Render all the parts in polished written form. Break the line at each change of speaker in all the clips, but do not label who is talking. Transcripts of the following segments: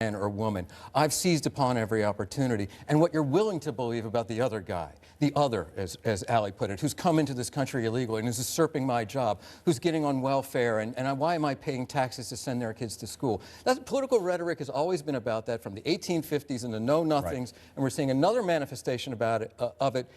man or woman. I've seized upon every opportunity. And what you're willing to believe about the other guy, the other, as Ali put it, who's come into this country illegally and is usurping my job, who's getting on welfare, and why am I paying taxes to send their kids to school? That political rhetoric has always been about that from the 1850s and the know-nothings, right. And we're seeing another manifestation of it,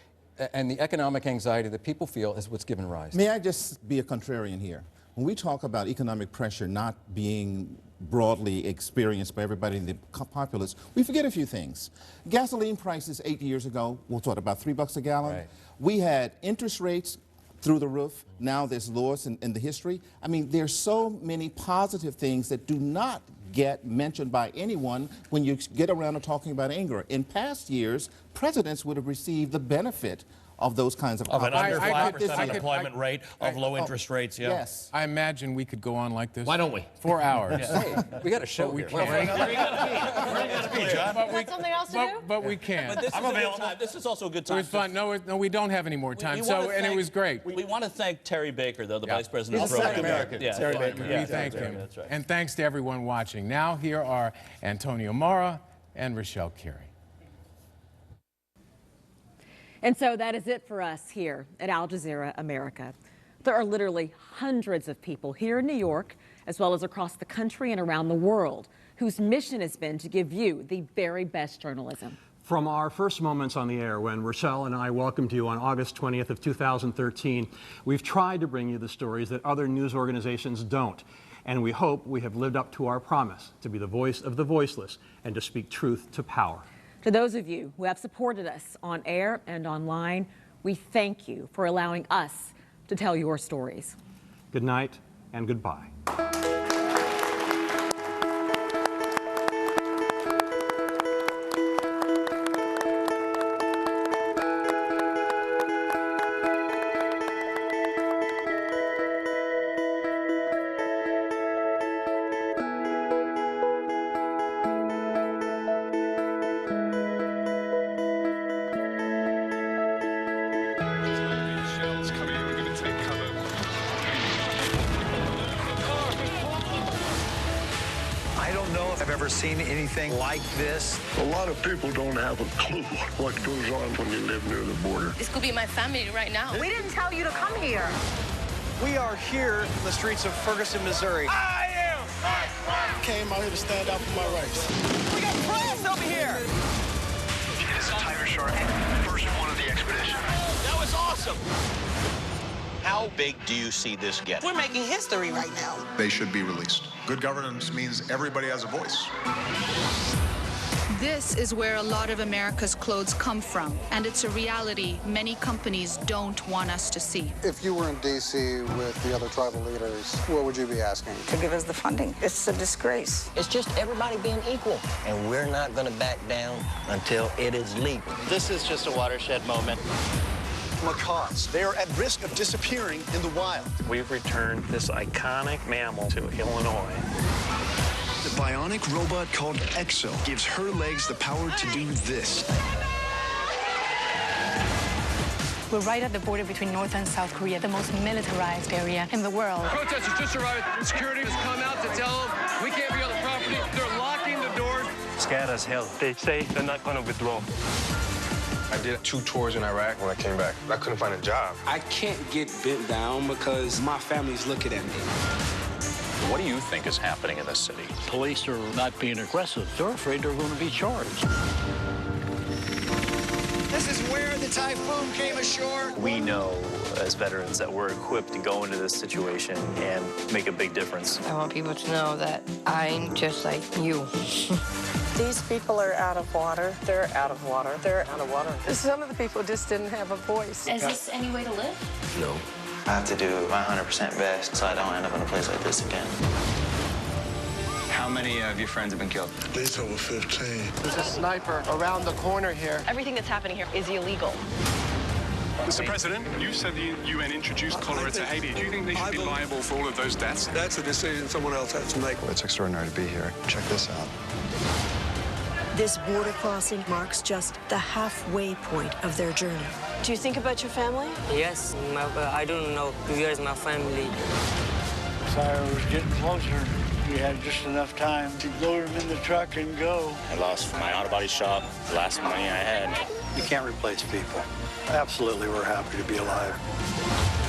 and the economic anxiety that people feel is what's given rise.
May I just be a contrarian here? When we talk about economic pressure not being broadly experienced by everybody in the populace, we forget a few things. Gasoline prices 8 years ago, we'll talk about $3 a gallon. Right. We had interest rates through the roof. Now there's lowest in the history. I mean, there's so many positive things that do not get mentioned by anyone when you get around to talking about anger. In past years, presidents would have received the benefit of those kinds of
an under 5% unemployment rate, of low interest rates, yeah.
Yes.
I imagine we could go on like this.
Why don't we?
4 hours.
Yeah. Hey, we got a show
we
here.
Can't.
Where you gotta be, John?
Is that something else to do?
But we can't.
But
I'm available.
This is also a good time.
It was fun. No, we don't have any more time. And it was great.
We want to thank Terry Baker, though, the Vice President of
He's
the
a
program.
American.
Yeah,
Terry Baker.
We thank him.
That's right.
And thanks to everyone watching. Now here are Antonio Mora and Rochelle Carey.
And so that is it for us here at Al Jazeera America. There are literally hundreds of people here in New York, as well as across the country and around the world, whose mission has been to give you the very best journalism.
From our first moments on the air, when Rochelle and I welcomed you on August 20th of 2013, we've tried to bring you the stories that other news organizations don't. And we hope we have lived up to our promise to be the voice of the voiceless and to speak truth to power.
To those of you who have supported us on air and online, we thank you for allowing us to tell your stories.
Good night and goodbye.
I don't know if I've ever seen anything like this.
A lot of people don't have a clue what goes on when you live near the border.
This could be my family right now.
We didn't tell you to come here.
We are here in the streets of Ferguson, Missouri.
I came out here to stand up for my rights.
We got press over here.
It is a tiger shark. First one of the expedition.
That was awesome. How big do you see this getting?
We're making history right now.
They should be released. Good governance means everybody has a voice.
This is where a lot of America's clothes come from, and it's a reality many companies don't want us to see.
If you were in D.C. with the other tribal leaders, what would you be asking?
To give us the funding. It's a disgrace.
It's just everybody being equal, and we're not going to back down until it is legal.
This is just a watershed moment.
Macaws. They are at risk of disappearing in the wild.
We've returned this iconic mammal to Illinois.
The bionic robot called Exo gives her legs the power to do this.
We're right at the border between North and South Korea, the most militarized area in the world.
Protesters just arrived. Security has come out to tell them we can't be on the property. They're locking the doors.
Scared as hell. They say they're not going to withdraw.
I did 2 tours in Iraq. When I came back, I couldn't find a job.
I can't get bent down because my family's looking at me.
What do you think is happening in this city?
Police are not being aggressive. They're afraid they're going to be charged.
This is where the typhoon came ashore.
We know as veterans that we're equipped to go into this situation and make a big difference.
I want people to know that I'm just like you.
These people are out of water. They're out of water. They're out of water.
Some of the people just didn't have a voice.
Is this any way to live?
No.
I have to do my 100% best so I don't end up in a place like this again.
How many of your friends have been killed?
At least over 15.
There's a sniper around the corner here.
Everything that's happening here is illegal.
Mr. President, you said the UN introduced cholera to Haiti. Do you think they should be liable for all of those deaths?
That's a decision someone else has to make.
It's extraordinary to be here. Check this out.
This border crossing marks just the halfway point of their journey. Do you think about your family?
Yes, I don't know. You guys, my family.
So I was getting closer.
We had just enough time to load them in the truck and go.
I lost my auto body shop, the last money I had.
You can't replace people. Absolutely, we're happy to be alive.